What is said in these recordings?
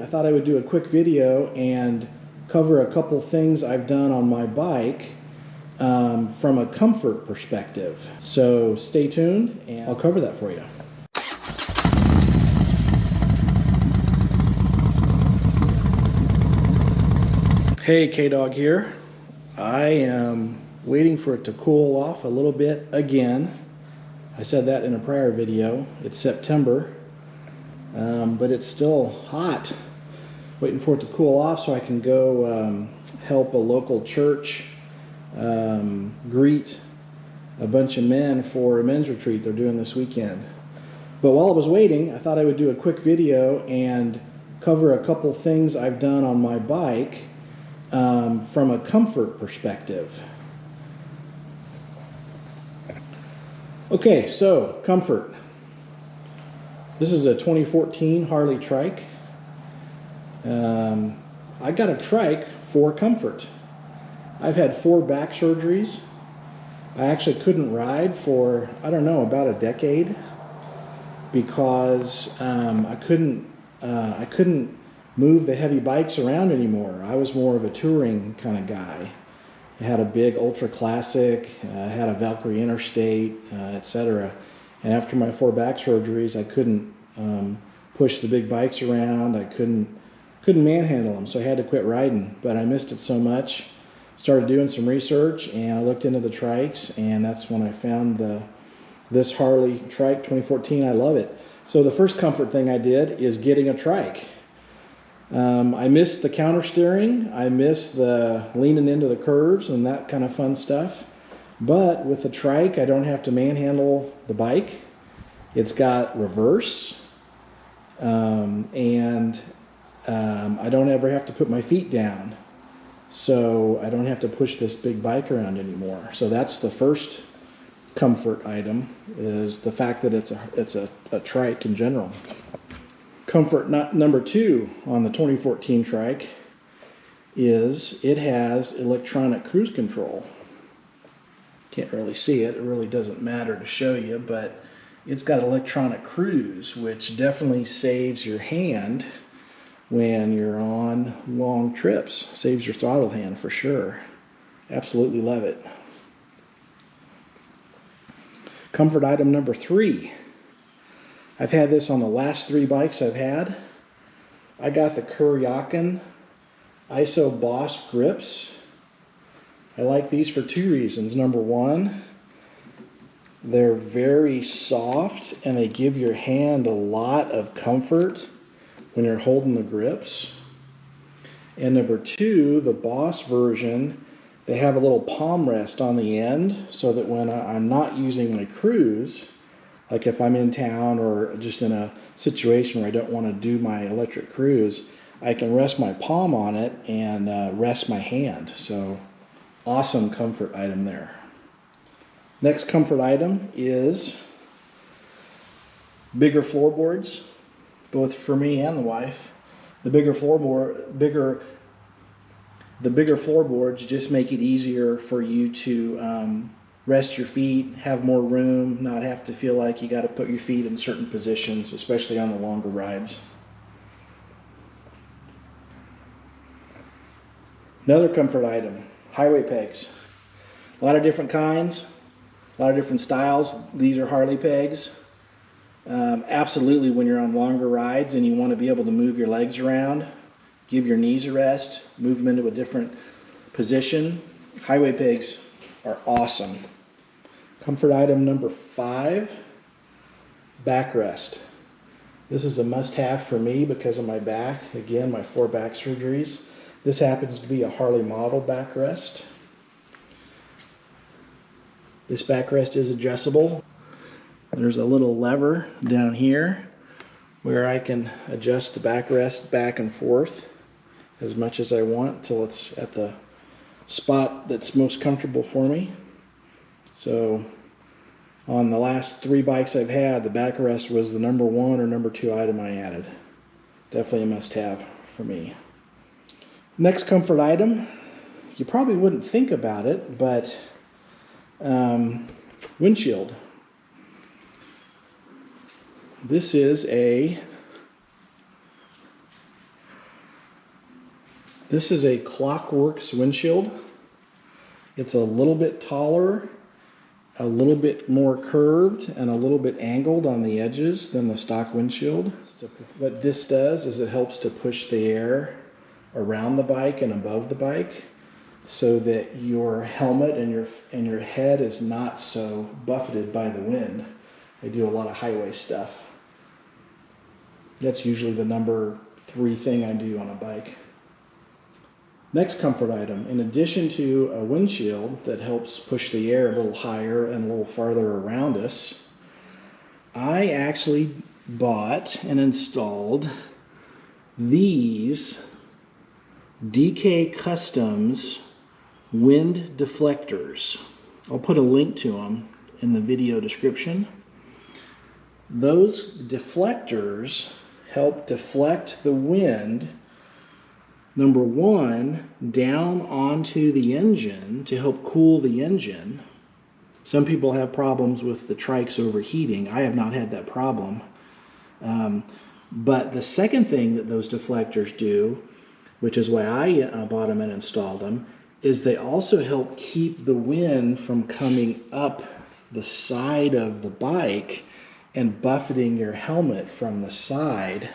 I thought I would do a quick video and cover a couple things I've done on my bike from a comfort perspective. So stay tuned and I'll cover that for you. Hey, K-Dog here. I am waiting for it to cool off a little bit again. I said that in a prior video. It's September, but it's still hot. Waiting for it to cool off so I can go help a local church greet a bunch of men for a men's retreat they're doing this weekend. But while I was waiting, I thought I would do a quick video and cover a couple things I've done on my bike from a comfort perspective. Okay, so comfort. This is a 2014 Harley Trike. I got a trike for comfort. I've had 4 back surgeries. I actually couldn't ride for, I don't know, about a decade because I couldn't move the heavy bikes around anymore. I was more of a touring kind of guy. I had a big Ultra Classic, had a Valkyrie Interstate, etc. And after my 4 back surgeries, I couldn't push the big bikes around. I couldn't manhandle them, so I had to quit riding. But I missed it so much. Started doing some research, and I looked into the trikes, and that's when I found this Harley Trike 2014. I love it. So the first comfort thing I did is getting a trike. I missed the counter steering. I missed the leaning into the curves and that kind of fun stuff. But with the trike, I don't have to manhandle the bike. It's got reverse, and I don't ever have to put my feet down. So I don't have to push this big bike around anymore. So that's the first comfort item, is the fact that it's a trike in general. Comfort number 2 on the 2014 trike is it has electronic cruise control. Can't really see it. It really doesn't matter to show you, but it's got electronic cruise, which definitely saves your hand when you're on long trips. Saves your throttle hand for sure. Absolutely love it. Comfort item number 3. I've had this on the last 3 bikes I've had. I got the Kuryakn ISOBoss grips. I like these for 2 reasons. Number 1, they're very soft and they give your hand a lot of comfort when you're holding the grips. And number 2, the Boss version, they have a little palm rest on the end so that when I'm not using my cruise, like if I'm in town or just in a situation where I don't want to do my electric cruise, I can rest my palm on it and rest my hand. So awesome comfort item there. Next comfort item is bigger floorboards, both for me and the wife. The bigger floorboards just make it easier for you to rest your feet, have more room, not have to feel like you got to put your feet in certain positions, especially on the longer rides. Another comfort item, highway pegs. A lot of different kinds, a lot of different styles. These are Harley pegs. Absolutely, when you're on longer rides and you want to be able to move your legs around, give your knees a rest, move them into a different position, highway pegs are awesome. Comfort item number 5, backrest. This is a must-have for me because of my back. Again, my 4 back surgeries. This happens to be a Harley model backrest. This backrest is adjustable. There's a little lever down here where I can adjust the backrest back and forth as much as I want till it's at the spot that's most comfortable for me. So on the last 3 bikes I've had, the backrest was the number 1 or number 2 item I added. Definitely a must-have for me. Next comfort item, you probably wouldn't think about it, but windshield. This is a This is a Clockworks windshield. It's a little bit taller, a little bit more curved, and a little bit angled on the edges than the stock windshield. What this does is it helps to push the air around the bike and above the bike so that your helmet and your head is not so buffeted by the wind. I do a lot of highway stuff. That's usually the number 3 thing I do on a bike. Next comfort item, in addition to a windshield that helps push the air a little higher and a little farther around us, I actually bought and installed these DK Customs wind deflectors. I'll put a link to them in the video description. Those deflectors help deflect the wind, number one, down onto the engine to help cool the engine. Some people have problems with the trikes overheating. I have not had that problem. But the second thing that those deflectors do, which is why I bought them and installed them, is they also help keep the wind from coming up the side of the bike and buffeting your helmet from the side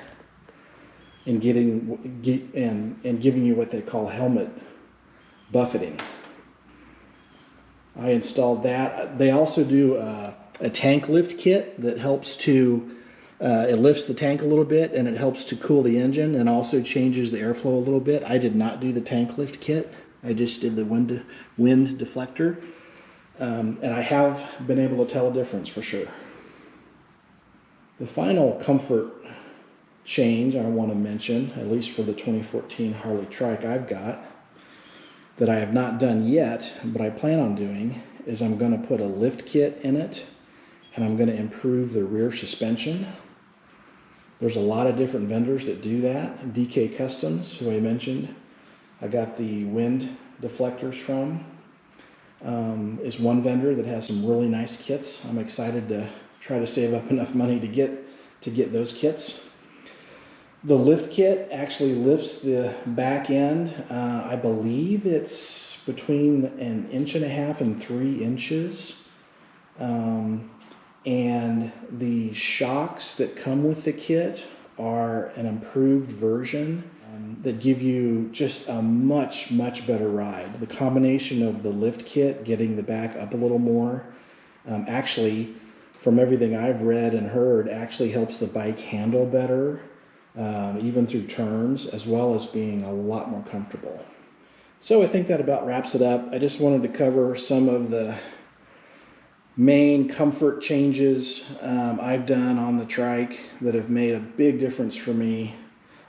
and giving you what they call helmet buffeting. I installed that. They also do a tank lift kit that helps to, it lifts the tank a little bit and it helps to cool the engine and also changes the airflow a little bit. I did not do the tank lift kit. I just did the wind deflector. And I have been able to tell a difference for sure. The final comfort change I want to mention, at least for the 2014 Harley Trike I've got, that I have not done yet, but I plan on doing, is I'm going to put a lift kit in it, and I'm going to improve the rear suspension. There's a lot of different vendors that do that. DK Customs, who I mentioned, I got the wind deflectors from, is one vendor that has some really nice kits. I'm excited to try to save up enough money to get those kits. The lift kit actually lifts the back end. I believe it's between 1.5 inches and 3 inches. And the shocks that come with the kit are an improved version that give you just a much, much better ride. The combination of the lift kit, getting the back up a little more, actually, from everything I've read and heard, actually helps the bike handle better, even through turns, as well as being a lot more comfortable. So I think that about wraps it up. I just wanted to cover some of the main comfort changes I've done on the trike that have made a big difference for me,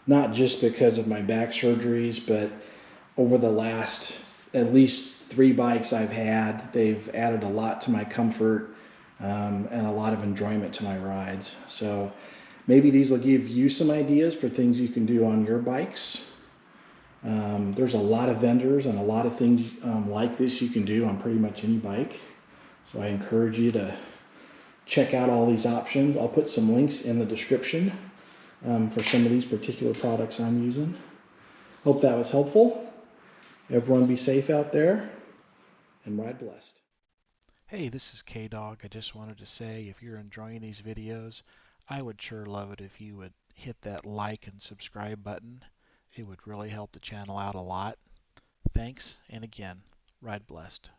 not just because of my back surgeries, but over the last at least 3 bikes I've had. They've added a lot to my comfort and a lot of enjoyment to my rides. So maybe these will give you some ideas for things you can do on your bikes. There's a lot of vendors and a lot of things like this you can do on pretty much any bike. So I encourage you to check out all these options. I'll put some links in the description for some of these particular products I'm using. Hope that was helpful. Everyone be safe out there and ride blessed. Hey, this is K-Dog. I just wanted to say if you're enjoying these videos, I would sure love it if you would hit that like and subscribe button. It would really help the channel out a lot. Thanks, and again, ride blessed.